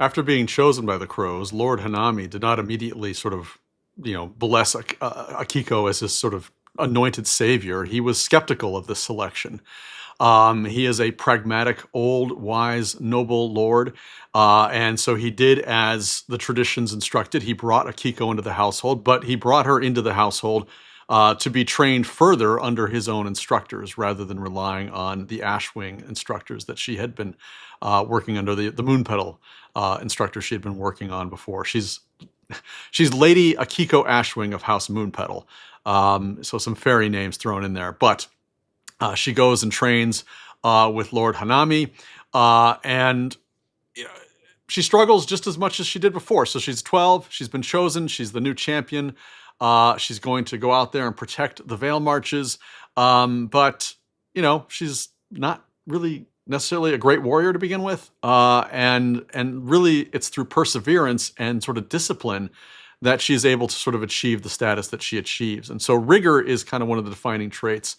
After being chosen by the crows, Lord Hanami did not immediately sort of, bless Akiko as his sort of anointed savior. He was skeptical of this selection. He is a pragmatic, old, wise, noble lord. And so he did as the traditions instructed. He brought Akiko into the household, but he brought her into the household to be trained further under his own instructors rather than relying on the Ashwing instructors that she had been working under, the moon petal instructor she had been working on before. She's Lady Akiko Ashwing of House Moonpetal. So some fairy names thrown in there. But she goes and trains with Lord Hanami, and you know, she struggles just as much as she did before. So she's 12. She's been chosen. She's the new champion. She's going to go out there and protect the Veil Marches. But she's not really necessarily a great warrior to begin with. And really, it's through perseverance and sort of discipline that she's able to sort of achieve the status that she achieves. And so rigor is kind of one of the defining traits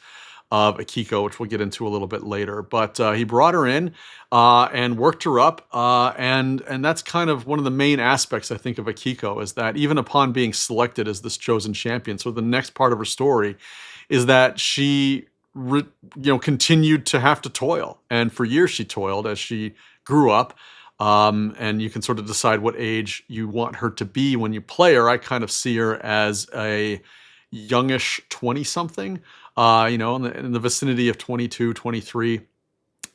of Akiko, which we'll get into a little bit later. But he brought her in and worked her up, and that's kind of one of the main aspects, I think, of Akiko, is that even upon being selected as this chosen champion, so the next part of her story is that she continued to have to toil, and for years she toiled as she grew up. And you can sort of decide what age you want her to be when you play her. I kind of see her as a youngish 20-something, in the vicinity of 22, 23,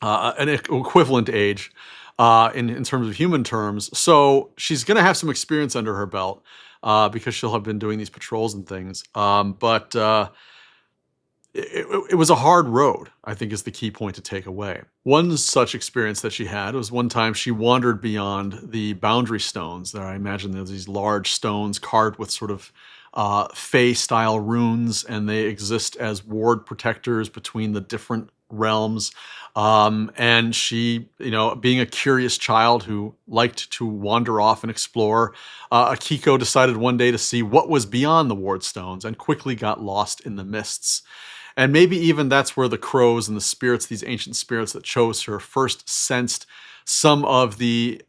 an equivalent age in terms of human terms. So she's going to have some experience under her belt because she'll have been doing these patrols and things. But it was a hard road, I think, is the key point to take away. One such experience that she had was one time she wandered beyond the boundary stones. There, I imagine there's these large stones carved with sort of Fey-style runes, and they exist as ward protectors between the different realms. And she, being a curious child who liked to wander off and explore, Akiko decided one day to see what was beyond the ward stones and quickly got lost in the mists. And maybe even that's where the crows and the spirits, these ancient spirits that chose her, first sensed some of the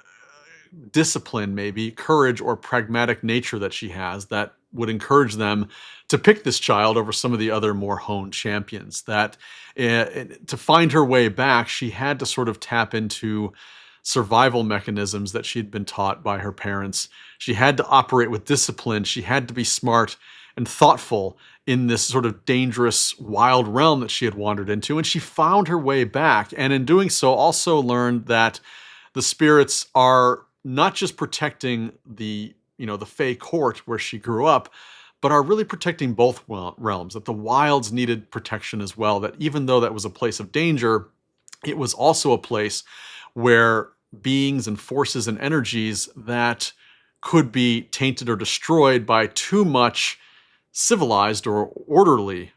discipline, maybe courage or pragmatic nature that she has that would encourage them to pick this child over some of the other more honed champions. That to find her way back, she had to sort of tap into survival mechanisms that she'd been taught by her parents. She had to operate with discipline. She had to be smart and thoughtful in this sort of dangerous, wild realm that she had wandered into. And she found her way back. And in doing so, also learned that the spirits are not just protecting the Fey court where she grew up, but are really protecting both realms, that the wilds needed protection as well, that even though that was a place of danger, it was also a place where beings and forces and energies that could be tainted or destroyed by too much civilized or orderly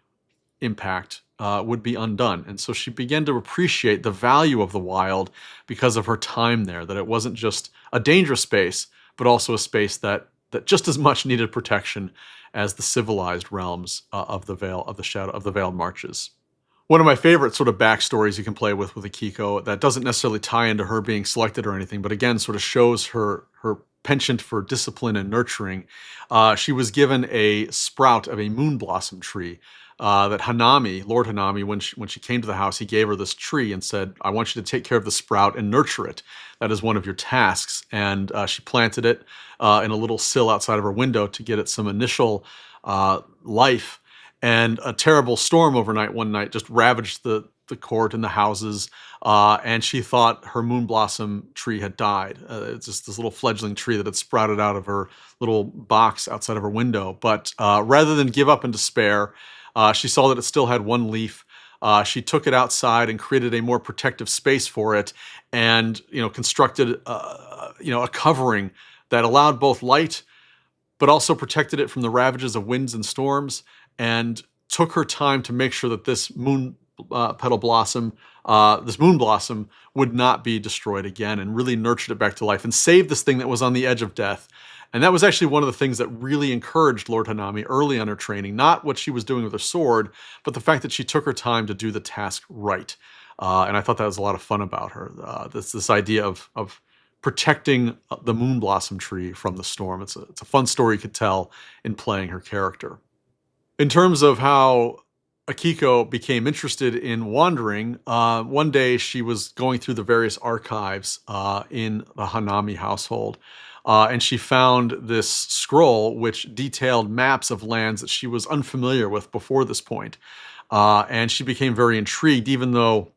impact would be undone. And so she began to appreciate the value of the wild because of her time there, that it wasn't just a dangerous space, but also a space that just as much needed protection as the civilized realms of the Veiled Marches. One of my favorite sort of backstories you can play with Akiko that doesn't necessarily tie into her being selected or anything, but again sort of shows her penchant for discipline and nurturing. She was given a sprout of a moon blossom tree that Lord Hanami, when she came to the house, he gave her this tree and said, "I want you to take care of the sprout and nurture it. That is one of your tasks." And she planted it in a little sill outside of her window to get it some initial life. And a terrible storm one night just ravaged the court and the houses, and she thought her moon blossom tree had died. It's just this little fledgling tree that had sprouted out of her little box outside of her window. But rather than give up in despair, she saw that it still had one leaf. She took it outside and created a more protective space for it, and constructed a covering that allowed both light, but also protected it from the ravages of winds and storms, and took her time to make sure that this moon blossom would not be destroyed again, and really nurtured it back to life and saved this thing that was on the edge of death. And that was actually one of the things that really encouraged Lord Hanami early on her training, not what she was doing with her sword, but the fact that she took her time to do the task right. And I thought that was a lot of fun about her. This idea of protecting the moon blossom tree from the storm. It's a fun story you could tell in playing her character. In terms of how Akiko became interested in wandering, one day she was going through the various archives in the Hanami household, and she found this scroll which detailed maps of lands that she was unfamiliar with before this point. And she became very intrigued, even though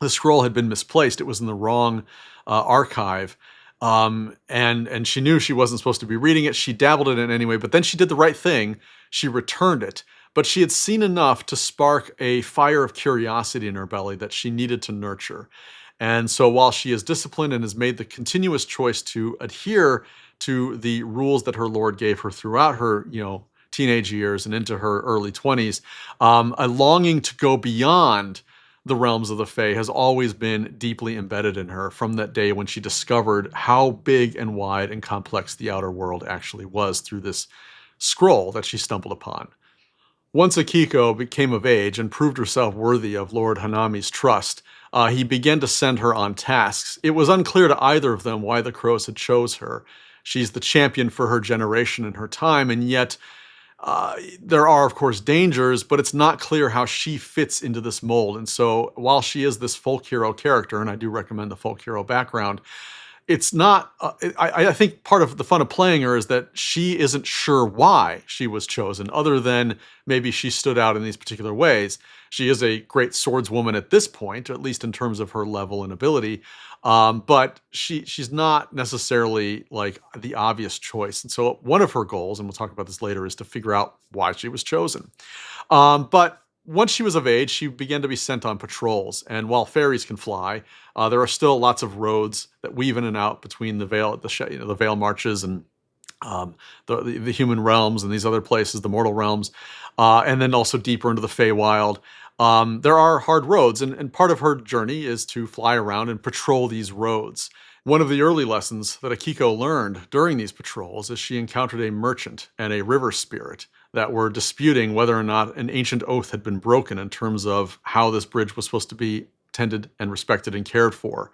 the scroll had been misplaced. It was in the wrong archive. And she knew she wasn't supposed to be reading it. She dabbled in it anyway, but then she did the right thing. She returned it. But she had seen enough to spark a fire of curiosity in her belly that she needed to nurture. And so while she is disciplined and has made the continuous choice to adhere to the rules that her Lord gave her throughout her, teenage years and into her early 20s, a longing to go beyond the realms of the Fae has always been deeply embedded in her from that day when she discovered how big and wide and complex the outer world actually was through this scroll that she stumbled upon. Once Akiko became of age and proved herself worthy of Lord Hanami's trust, he began to send her on tasks. It was unclear to either of them why the crows had chose her. She's the champion for her generation and her time, and yet there are, of course, dangers, but it's not clear how she fits into this mold. And so while she is this folk hero character, and I do recommend the folk hero background, it's not, I think part of the fun of playing her is that she isn't sure why she was chosen, other than maybe she stood out in these particular ways. She is a great swordswoman at this point, at least in terms of her level and ability, but she's not necessarily like the obvious choice. And so one of her goals, and we'll talk about this later, is to figure out why she was chosen. But once she was of age, she began to be sent on patrols. And while fairies can fly, there are still lots of roads that weave in and out between the Vale, the Vale marches, and the human realms and these other places, the mortal realms, and then also deeper into the Feywild. There are hard roads, and part of her journey is to fly around and patrol these roads. One of the early lessons that Akiko learned during these patrols is she encountered a merchant and a river spirit that were disputing whether or not an ancient oath had been broken in terms of how this bridge was supposed to be tended and respected and cared for.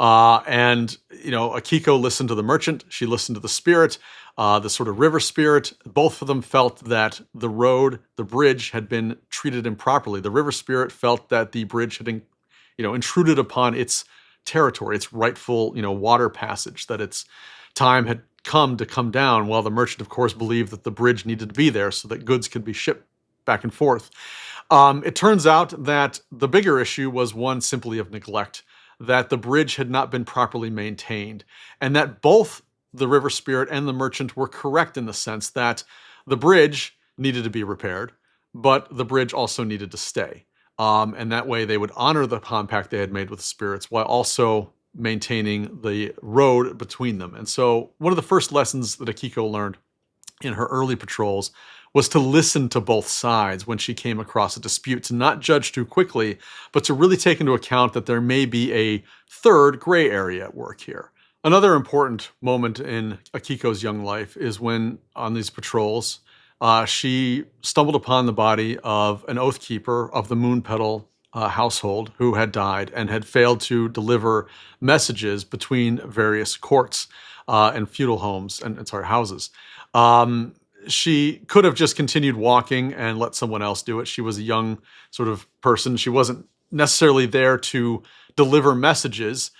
Akiko listened to the merchant. She listened to the spirit, the sort of river spirit. Both of them felt that the bridge had been treated improperly. The river spirit felt that the bridge had, intruded upon its territory, its rightful, water passage, that its time had come to come down, while the merchant, of course, believed that the bridge needed to be there so that goods could be shipped back and forth. It turns out that the bigger issue was one simply of neglect, that the bridge had not been properly maintained, and that both the river spirit and the merchant were correct in the sense that the bridge needed to be repaired, but the bridge also needed to stay. And that way they would honor the compact they had made with the spirits while also maintaining the road between them. And so one of the first lessons that Akiko learned in her early patrols was to listen to both sides when she came across a dispute, to not judge too quickly, but to really take into account that there may be a third gray area at work here. Another important moment in Akiko's young life is when, on these patrols, she stumbled upon the body of an oath keeper of the Moon Petal household who had died and had failed to deliver messages between various courts and feudal homes and houses. She could have just continued walking and let someone else do it. She was a young sort of person. She wasn't necessarily there to deliver messages.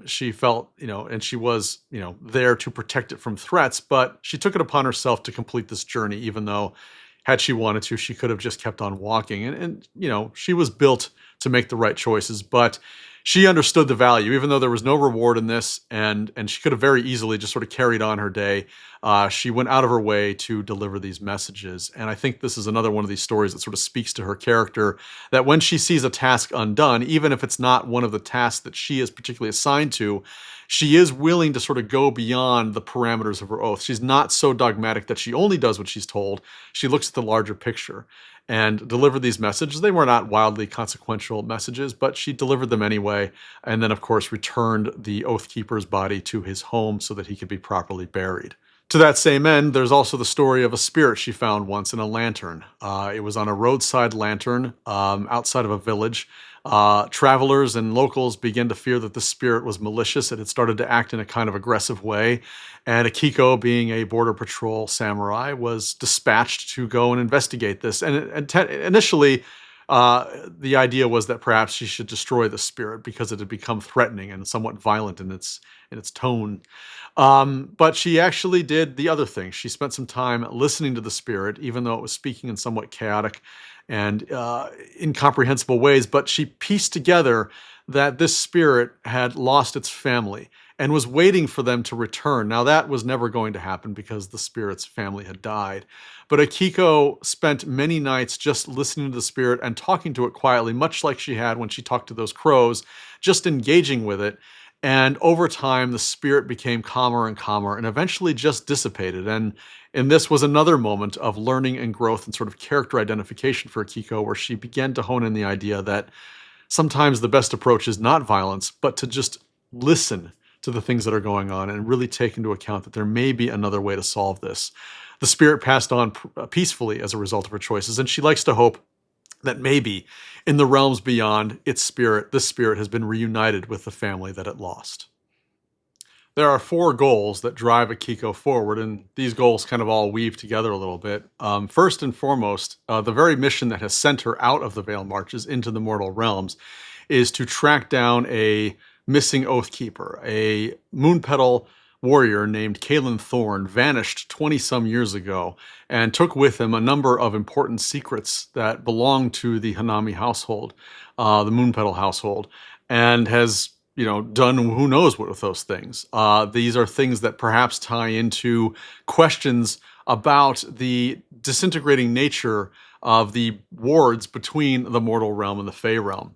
She felt, and she was, there to protect it from threats, but she took it upon herself to complete this journey, even though had she wanted to, she could have just kept on walking. And she was built to make the right choices, but she understood the value, even though there was no reward in this, and she could have very easily just sort of carried on her day. She went out of her way to deliver these messages. And I think this is another one of these stories that sort of speaks to her character, that when she sees a task undone, even if it's not one of the tasks that she is particularly assigned to, she is willing to sort of go beyond the parameters of her oath. She's not so dogmatic that she only does what she's told. She looks at the larger picture and delivered these messages. They were not wildly consequential messages, but she delivered them anyway. And then, of course, returned the oath keeper's body to his home so that he could be properly buried. To that same end, there's also the story of a spirit she found once in a lantern. It was on a roadside lantern outside of a village. Travelers and locals began to fear that the spirit was malicious. It had started to act in a kind of aggressive way. And Akiko, being a border patrol samurai, was dispatched to go and investigate this. Initially, the idea was that perhaps she should destroy the spirit because it had become threatening and somewhat violent in its tone. But she actually did the other thing. She spent some time listening to the spirit, even though it was speaking in somewhat chaotic and incomprehensible ways. But she pieced together that this spirit had lost its family and was waiting for them to return. Now, that was never going to happen because the spirit's family had died. But Akiko spent many nights just listening to the spirit and talking to it quietly, much like she had when she talked to those crows, just engaging with it. And over time, the spirit became calmer and calmer and eventually just dissipated. And this was another moment of learning and growth and sort of character identification for Akiko, where she began to hone in the idea that sometimes the best approach is not violence, but to just listen to the things that are going on and really take into account that there may be another way to solve this. The spirit passed on peacefully as a result of her choices, and she likes to hope that maybe in the realms beyond, this spirit has been reunited with the family that it lost. There are 4 goals that drive Akiko forward, and these goals kind of all weave together a little bit. First and foremost, the very mission that has sent her out of the Veil Marches into the mortal realms is to track down a missing Oathkeeper, a Moonpetal warrior named Kalen Thorne, vanished 20-some years ago and took with him a number of important secrets that belonged to the Hanami household, the Moonpetal household, and has done who knows what with those things. These are things that perhaps tie into questions about the disintegrating nature of the wards between the mortal realm and the Fey realm.